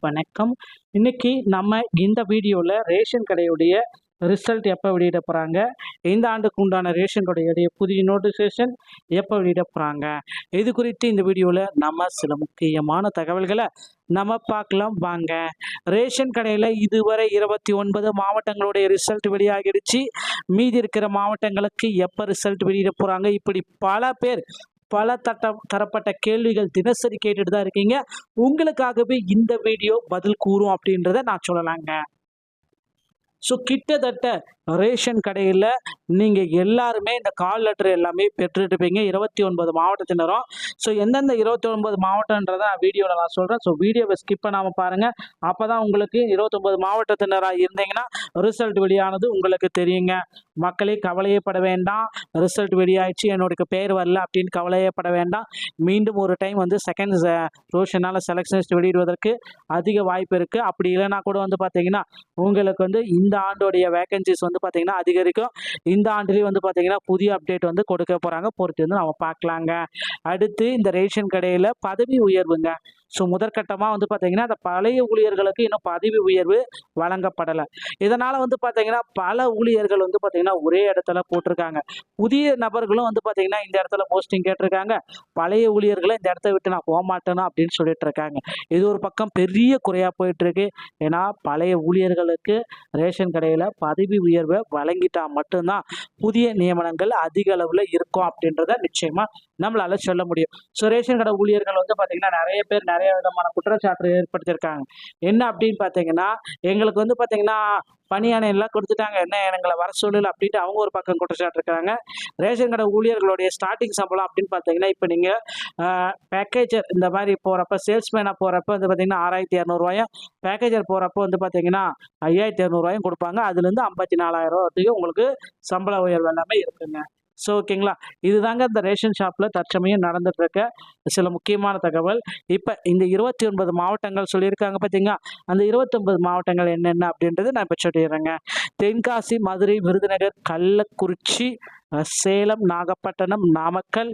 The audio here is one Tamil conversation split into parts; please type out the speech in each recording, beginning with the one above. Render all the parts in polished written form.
வணக்கம். இன்னைக்கு நம்ம இந்த வீடியோல ரேஷன் கடையுடைய ரிசல்ட் எப்போ வெளியிட போறாங்க, இந்த ஆண்டுக்கு உண்டான ரேஷன் கடையுடைய புதிய நோட்டிஃபிகேஷன் எப்போ வெளியிட போறாங்க, இது குறித்து இந்த வீடியோல நம்ம சில முக்கியமான தகவல்களை நம்ம பார்க்கலாம் வாங்க. ரேஷன் கடையில் இதுவரை 29 மாவட்டங்களுடைய ரிசல்ட் வெளியாகிடுச்சு. மீதி இருக்கிற மாவட்டங்களுக்கு எப்போ ரிசல்ட் வெளியிட போறாங்க, இப்படி பல பேர் பல தரப்பட்ட கேள்விகள் தினசரி கேட்டுட்டு தான் இருக்கீங்க. உங்களுக்காகவே இந்த வீடியோ பதில் கூறும் அப்படின்றத நான் சொல்லலாங்க. ஸோ கிட்டத்தட்ட ரேஷன் கடையில் நீங்கள் எல்லாருமே இந்த கால் லெட்டர் எல்லாமே பெற்றுட்டுப்பீங்க, 29 மாவட்டத்தினரும். ஸோ எந்தெந்த 29 மாவட்டன்றதை நான் வீடியோவில் நான் சொல்கிறேன். ஸோ வீடியோவை ஸ்கிப் பண்ணாமல் பாருங்கள். அப்போ தான் உங்களுக்கு 29 மாவட்டத்தினராக இருந்தீங்கன்னா ரிசல்ட் வெளியானது உங்களுக்கு தெரியுங்க. மக்களே கவலையே பட வேண்டாம். ரிசல்ட் வெளியாயிடுச்சு, என்னோட பேர் வரல அப்படின்னு கவலையே பட வேண்டாம். மீண்டும் ஒரு டைம் செகண்ட் ரோஷனால் செலெக்ஷன்ஸ் வெளியிடுவதற்கு அதிக வாய்ப்பு இருக்குது. அப்படி இல்லைனா கூட பார்த்தீங்கன்னா உங்களுக்கு இந்த ஆண்டோடைய வேகன்சிஸ் பார்த்தீங்கன்னா அதிகரிக்கும். இந்த ஆண்டுலேயும் பார்த்தீங்கன்னா புதிய அப்டேட் கொடுக்க போகிறாங்க. பொறுத்து நம்ம பார்க்கலாங்க. அடுத்து இந்த ரேஷன் கடையில் பதவி உயர்வுங்க. ஸோ முதற்கட்டமாக பார்த்தீங்கன்னா அந்த பழைய ஊழியர்களுக்கு இன்னும் பதவி உயர்வு வழங்கப்படலை. இதனால் பார்த்தீங்கன்னா பல ஊழியர்கள் பார்த்தீங்கன்னா ஒரே இடத்துல போட்டிருக்காங்க. புதிய நபர்களும் பார்த்தீங்கன்னா இந்த இடத்துல போஸ்டிங் கேட்டிருக்காங்க. பழைய ஊழியர்களை இந்த இடத்த விட்டு நான் போக மாட்டேனா அப்படின்னு சொல்லிட்டு இருக்காங்க. இது ஒரு பக்கம் பெரிய குறையாக போயிட்டு இருக்கு. ஏன்னா பழைய ஊழியர்களுக்கு ரேஷன் கடையில் பதவி உயர்வை வழங்கிட்டா மட்டும்தான் புதிய நியமனங்கள் அதிக அளவில் இருக்கும் அப்படின்றத நிச்சயமா நம்மளால சொல்ல முடியும். ஸோ ரேஷன் கடை ஊழியர்கள் பார்த்தீங்கன்னா நிறைய பேர் நிறைய விதமான குற்றச்சாட்டு ஏற்படுத்தியிருக்காங்க. என்ன அப்படின்னு பார்த்தீங்கன்னா எங்களுக்கு பார்த்தீங்கன்னா பணியானை எல்லாம் கொடுத்துட்டாங்க, என்ன எங்களை வர சொல்லல அப்படின்ட்டு அவங்க ஒரு பக்கம் குற்றச்சாட்டு இருக்காங்க. ரேஷன் கடை ஊழியர்களுடைய ஸ்டார்டிங் சம்பளம் அப்படின்னு பார்த்தீங்கன்னா இப்போ நீங்கள் பேக்கேஜர் இந்த மாதிரி போகிறப்ப சேல்ஸ்மேனாக போகிறப்ப பார்த்தீங்கன்னா 6200 பேக்கேஜர் போகிறப்போ பார்த்தீங்கன்னா 5200 கொடுப்பாங்க. அதுலேருந்து 54,000 வரைக்கும் உங்களுக்கு சம்பள உயர்வு எல்லாமே இருக்குங்க. ஸோ ஓகேங்களா, இதுதாங்க இந்த ரேஷன் ஷாப்பில் தற்சமயம் நடந்துட்டு இருக்க சில முக்கியமான தகவல். இப்போ இந்த 29 மாவட்டங்கள் சொல்லியிருக்காங்க பார்த்தீங்கன்னா, அந்த 29 மாவட்டங்கள் என்னென்ன அப்படின்றது நான் இப்போ சொல்லிடுறேங்க. தென்காசி, மதுரை, விருதுநகர், கள்ளக்குறிச்சி, சேலம், நாகப்பட்டினம், நாமக்கல்,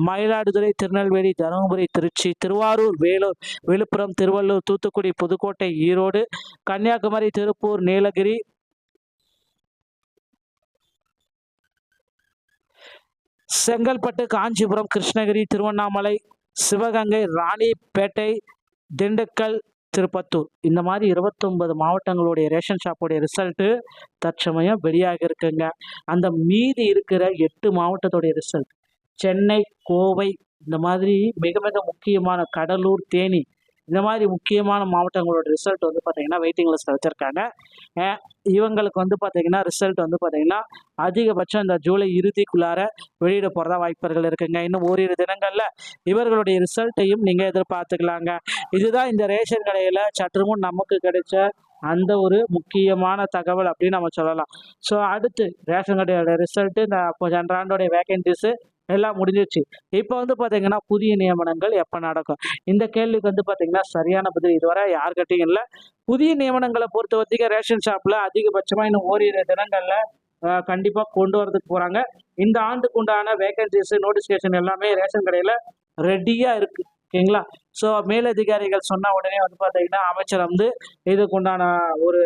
மயிலாடுதுறை, திருநெல்வேலி, தருமபுரி, திருச்சி, திருவாரூர், வேலூர், விழுப்புரம், திருவள்ளூர், தூத்துக்குடி, புதுக்கோட்டை, ஈரோடு, கன்னியாகுமரி, திருப்பூர், நீலகிரி, செங்கல்பட்டு, காஞ்சிபுரம், கிருஷ்ணகிரி, திருவண்ணாமலை, சிவகங்கை, ராணிப்பேட்டை, திண்டுக்கல், திருப்பத்தூர், இந்த மாதிரி 29 மாவட்டங்களுடைய ரேஷன் ஷாப்புடைய ரிசல்ட்டு தற்சமயம் வெளியாக இருக்குங்க. அந்த மீதி இருக்கிற 8 மாவட்டத்துடைய ரிசல்ட் சென்னை, கோவை, இந்த மாதிரி மிக மிக முக்கியமான கடலூர், தேனி, இந்த மாதிரி முக்கியமான மாவட்டங்களோட ரிசல்ட் பார்த்தீங்கன்னா வெயிட்டிங் லிஸ்ட்டில் வச்சுருக்காங்க. இவங்களுக்கு பார்த்தீங்கன்னா ரிசல்ட் பார்த்தீங்கன்னா அதிகபட்சம் இந்த ஜூலை இறுதிக்குள்ளார வெளியிட போகிறதா வாய்ப்புகள் இருக்குங்க. இன்னும் ஓரிரு தினங்களில் இவர்களுடைய ரிசல்ட்டையும் நீங்கள் எதிர்பார்த்துக்கலாங்க. இதுதான் இந்த ரேஷன் கடையில் சற்று முன் நமக்கு கிடைச்ச அந்த ஒரு முக்கியமான தகவல் அப்படின்னு நம்ம சொல்லலாம். ஸோ அடுத்து ரேஷன் கடையோட ரிசல்ட்டு, இந்த சென்ற ஆண்டோடைய வேகன்சிஸு எல்லாம் முடிஞ்சிச்சு. இப்போ பார்த்தீங்கன்னா புதிய நியமனங்கள் எப்போ நடக்கும், இந்த கேள்விக்கு பார்த்தீங்கன்னா சரியான பதில் இதுவரை யார்கிட்டையும் இல்லை. புதிய நியமனங்களை பொறுத்த வரைக்கும் ரேஷன் ஷாப்பில் அதிகபட்சமாக இன்னும் ஓரிரு தினங்களில் கண்டிப்பாக கொண்டு வரதுக்கு போகிறாங்க. இந்த ஆண்டுக்கு உண்டான வேகன்சிஸ் நோட்டிஃபிகேஷன் எல்லாமே ரேஷன் கடையில் ரெடியாக இருக்குது. ஓகேங்களா. ஸோ மேலதிகாரிகள் சொன்ன உடனே பார்த்தீங்கன்னா அமைச்சர் இதுக்கு உண்டான ஒரு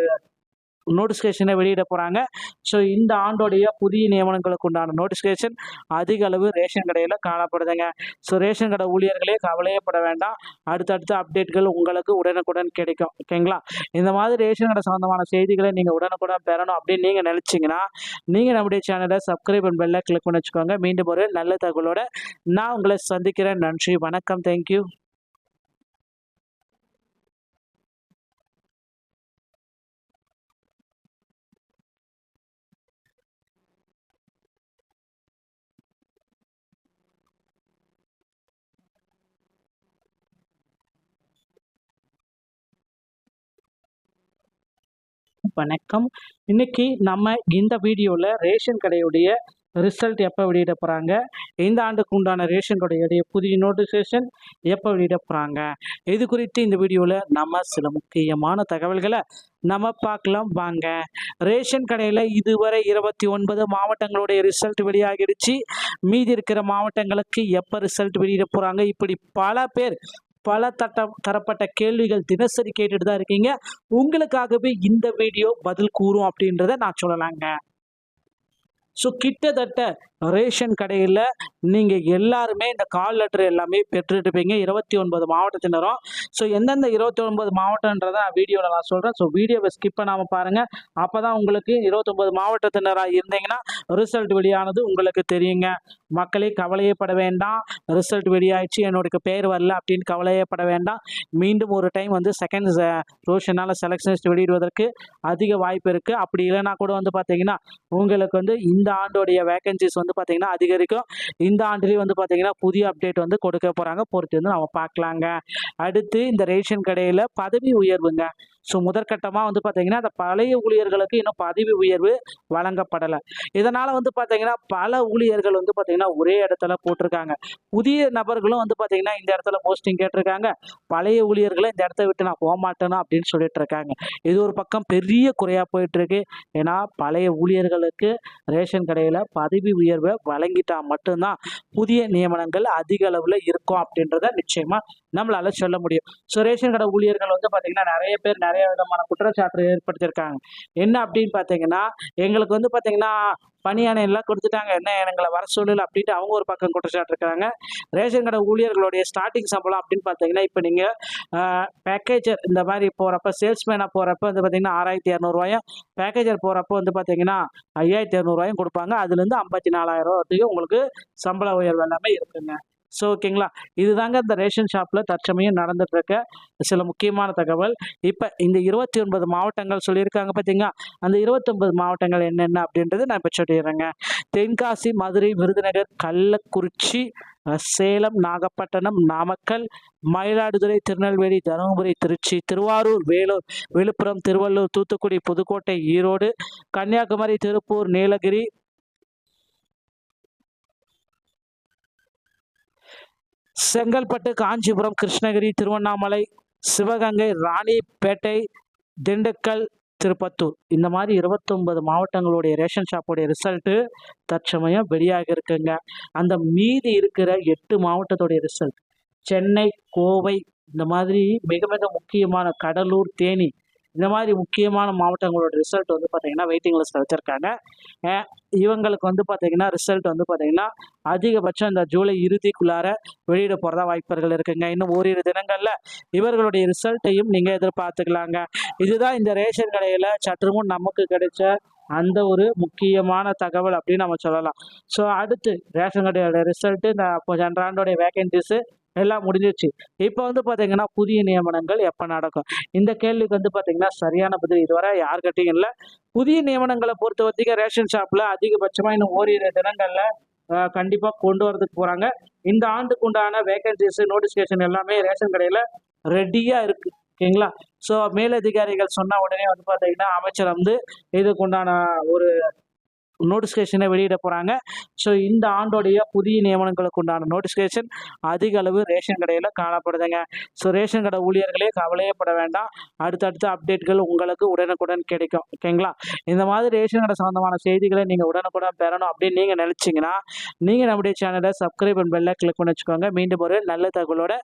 நோட்டிஃபிகேஷனை வெளியிட போகிறாங்க. ஸோ இந்த ஆண்டோடைய புதிய நியமனங்களுக்கு உண்டான நோட்டிஃபிகேஷன் அதிக அளவு ரேஷன் கடையில் காணப்படுதுங்க. ஸோ ரேஷன் கடை ஊழியர்களே கவலையப்பட வேண்டாம், அடுத்தடுத்த அப்டேட்கள் உங்களுக்கு உடனுக்குடன் கிடைக்கும். ஓகேங்களா. இந்த மாதிரி ரேஷன் கடை சம்மந்தமான செய்திகளை நீங்கள் உடனுக்குடன் பெறணும் அப்படின்னு நீங்கள் நினச்சிங்கன்னா நீங்கள் நம்முடைய சேனலை சப்ஸ்கிரைப் அண்ட் பெல்லை கிளிக் பண்ணி வச்சுக்கோங்க. மீண்டும் ஒரு நல்ல தகவலோடு நான் உங்களை சந்திக்கிறேன். நன்றி, வணக்கம், தேங்க்யூ. வணக்கம். இன்னைக்கு நம்ம இந்த வீடியோவில் ரேஷன் கடையுடைய ரிசல்ட் எப்போ வெளியிட போகிறாங்க, இந்த ஆண்டுக்கு உண்டான ரேஷன் கடையுடைய புதிய நோட்டிஃபிகேஷன் எப்போ வெளியிட போகிறாங்க, இது குறித்து இந்த வீடியோவில் நம்ம சில முக்கியமான தகவல்களை நம்ம பார்க்கலாம் வாங்க. ரேஷன் கடையில் இதுவரை 29 மாவட்டங்களுடைய ரிசல்ட் வெளியாகிடுச்சு. மீதி இருக்கிற மாவட்டங்களுக்கு எப்போ ரிசல்ட் வெளியிட போகிறாங்க, இப்படி பல பேர் பல தரப்பட்ட கேள்விகள் தினசரி கேட்டுட்டு தான் இருக்கீங்க. உங்களுக்காகவே இந்த வீடியோ பதில் கூறும் அப்படின்றத நான் சொல்லலாங்க. ஸோ கிட்டத்தட்ட ரேஷன் கடையில் நீங்கள் எல்லாருமே இந்த கால் லெட்டர் எல்லாமே பெற்றுட்டுப்பீங்க 29 மாவட்டத்தினரும். ஸோ எந்தெந்த 29 மாவட்டன்றதை நான் வீடியோவில் நான் சொல்கிறேன். ஸோ வீடியோவை ஸ்கிப் பண்ணாமல் பாருங்கள். அப்போ தான் உங்களுக்கு 29 மாவட்டத்தினராக இருந்தீங்கன்னா ரிசல்ட் வெளியானது உங்களுக்கு தெரியுங்க. மக்களே கவலையே பட வேண்டாம். ரிசல்ட் வெளியாயிடுச்சு, என்னோட பேர் வரல அப்படின்னு கவலையே பட வேண்டாம். மீண்டும் ஒரு டைம் வந்து செகண்ட் ரோஷனால் செலெக்ஷன்ஸ் வெளியிடுவதற்கு அதிக வாய்ப்பு இருக்குது. அப்படி இல்லைனா கூட வந்து பார்த்தீங்கன்னா உங்களுக்கு வந்து இந்த ஆண்டோடைய வேகன்சிஸ் வந்து பார்த்தீங்கன்னா அதிகரிக்கும். இந்த ஆண்டுலேயும் வந்து பார்த்தீங்கன்னா புதிய அப்டேட் வந்து கொடுக்க போகிறாங்க. பொறுத்து வந்து நம்ம பார்க்கலாங்க. அடுத்து இந்த ரேஷன் கடையில் பதவி உயர்வுங்க. ஸோ முதற்கட்டமாக வந்து பார்த்தீங்கன்னா அந்த பழைய ஊழியர்களுக்கு இன்னும் பதவி உயர்வு வழங்கப்படலை. இதனால் வந்து பார்த்தீங்கன்னா பல ஊழியர்கள் வந்து பார்த்தீங்கன்னா ஒரே இடத்துல போட்டிருக்காங்க. புதிய நபர்களும் வந்து பார்த்தீங்கன்னா இந்த இடத்துல போஸ்டிங் கேட்டிருக்காங்க. பழைய ஊழியர்களை இந்த இடத்த விட்டு நான் போக மாட்டேனா அப்படின்னு சொல்லிட்டு இருக்காங்க. இது ஒரு பக்கம் பெரிய குறையாக போயிட்டு இருக்கு. ஏன்னா பழைய ஊழியர்களுக்கு ரேஷன் கடையில் பதவி உயர்வை வழங்கிட்டா மட்டும்தான் புதிய நியமனங்கள் அதிக அளவில் இருக்கும் அப்படின்றத நிச்சயமாக நம்மளால சொல்ல முடியும். ஸோ ரேஷன் கடை ஊழியர்கள் வந்து பார்த்தீங்கன்னா நிறைய பேர் நிறைய விதமான குற்றச்சாட்டு ஏற்படுத்தியிருக்காங்க. என்ன அப்படின்னு பார்த்தீங்கன்னா எங்களுக்கு வந்து பார்த்தீங்கன்னா பணியானை எல்லாம் கொடுத்துட்டாங்க, என்ன எங்களை வர சொல்லல அப்படின்ட்டு அவங்க ஒரு பக்கம் குற்றச்சாட்டு இருக்காங்க. ரேஷன் கடை ஊழியர்களுடைய ஸ்டார்டிங் சம்பளம் அப்படின்னு பார்த்தீங்கன்னா இப்போ நீங்கள் பேக்கேஜர் இந்த மாதிரி போகிறப்ப சேல்ஸ்மேனாக போகிறப்ப வந்து பார்த்தீங்கன்னா 6200 பேக்கேஜர் போகிறப்போ வந்து பார்த்தீங்கன்னா 5200 கொடுப்பாங்க. அதுலேருந்து 54,000 வரைக்கும் உங்களுக்கு சம்பள உயர்வு எல்லாமே இருக்குங்க. ஸோ ஓகேங்களா, இதுதாங்க இந்த ரேஷன் ஷாப்பில் தற்சமயம் நடந்துட்டு இருக்க சில முக்கியமான தகவல். இப்போ இந்த 29 மாவட்டங்கள் சொல்லியிருக்காங்க பார்த்தீங்களா, அந்த 29 மாவட்டங்கள் என்னென்ன அப்படின்றது நான் இப்போ சொல்லிடுறேங்க. தென்காசி, மதுரை, விருதுநகர், கள்ளக்குறிச்சி, சேலம், நாகப்பட்டினம், நாமக்கல், மயிலாடுதுறை, திருநெல்வேலி, தருமபுரி, திருச்சி, திருவாரூர், வேலூர், விழுப்புரம், திருவள்ளூர், தூத்துக்குடி, புதுக்கோட்டை, ஈரோடு, கன்னியாகுமரி, திருப்பூர், நீலகிரி, செங்கல்பட்டு, காஞ்சிபுரம், கிருஷ்ணகிரி, திருவண்ணாமலை, சிவகங்கை, ராணிப்பேட்டை, திண்டுக்கல், திருப்பத்தூர் இந்த மாதிரி 29 மாவட்டங்களுடைய ரேஷன் ஷாப்புடைய ரிசல்ட்டு தற்சமயம் வெளியாக இருக்குங்க. அந்த மீதி இருக்கிற 8 மாவட்டத்துடைய ரிசல்ட் சென்னை, கோவை இந்த மாதிரி மிக மிக முக்கியமான கடலூர், தேனி இந்த மாதிரி முக்கியமான மாவட்டங்களோட ரிசல்ட் வந்து பார்த்தீங்கன்னா வெயிட்டிங் லிஸ்ட்டில் வச்சுருக்காங்க. இவங்களுக்கு வந்து பார்த்தீங்கன்னா ரிசல்ட் வந்து பார்த்தீங்கன்னா அதிகபட்சம் இந்த ஜூலை இறுதிக்குள்ளார வெளியிட போகிறதா வாய்ப்புகள் இருக்குங்க. இன்னும் ஓரிரு தினங்களில் இவர்களுடைய ரிசல்ட்டையும் நீங்கள் எதிர்பார்த்துக்கலாங்க. இதுதான் இந்த ரேஷன் கடையில் சற்று முன் நமக்கு கிடைச்ச அந்த ஒரு முக்கியமான தகவல் அப்படின்னு நம்ம சொல்லலாம். ஸோ அடுத்து ரேஷன் கடையோட ரிசல்ட்டு இந்த சென்ற ஆண்டோடைய வேகன்சிஸு எல்லாம் முடிஞ்சிச்சு. இப்போ வந்து பார்த்தீங்கன்னா புதிய நியமனங்கள் எப்போ நடக்கும்? இந்த கேள்விக்கு வந்து பார்த்தீங்கன்னா சரியான பதில் இதுவரை யார்கிட்டையும் இல்லை. புதிய நியமனங்களை பொறுத்த வரைக்கும் ரேஷன் ஷாப்பில் அதிகபட்சமாக இன்னும் ஓரிரு தினங்களில் கண்டிப்பாக கொண்டு வரதுக்கு போகிறாங்க. இந்த ஆண்டுக்கு உண்டான வேகன்சிஸ் நோட்டிஃபிகேஷன் எல்லாமே ரேஷன் கடையில் ரெடியாக இருக்குது. ஓகேங்களா, ஸோ மேலதிகாரிகள் சொன்ன உடனே வந்து பார்த்தீங்கன்னா அமைச்சர் வந்து இதுக்கு உண்டான ஒரு நோட்டிஃபிகேஷனை வெளியிட போகிறாங்க. ஸோ இந்த ஆண்டோடைய புதிய நியமனங்களுக்கு உண்டான நோட்டிஃபிகேஷன் அதிக அளவு ரேஷன் கடையில் காணப்படுதுங்க. ஸோ ரேஷன் கடை ஊழியர்களே கவலையே பட வேண்டாம். அடுத்தடுத்த அப்டேட்கள் உங்களுக்கு உடனுக்குடன் கிடைக்கும். ஓகேங்களா, இந்த மாதிரி ரேஷன் கடை சம்மந்தமான செய்திகளை நீங்கள் உடனுக்குடன் பெறணும் அப்படின்னு நீங்கள் நினச்சிங்கன்னா நீங்கள் நம்முடைய சேனலை சப்ஸ்கிரைப் அண்ட் பெல்லை கிளிக் பண்ணி வச்சுக்கோங்க. மீண்டும் ஒரு நல்ல தகவலோட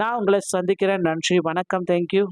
நான் உங்களை சந்திக்கிறேன். நன்றி, வணக்கம், தேங்க்யூ.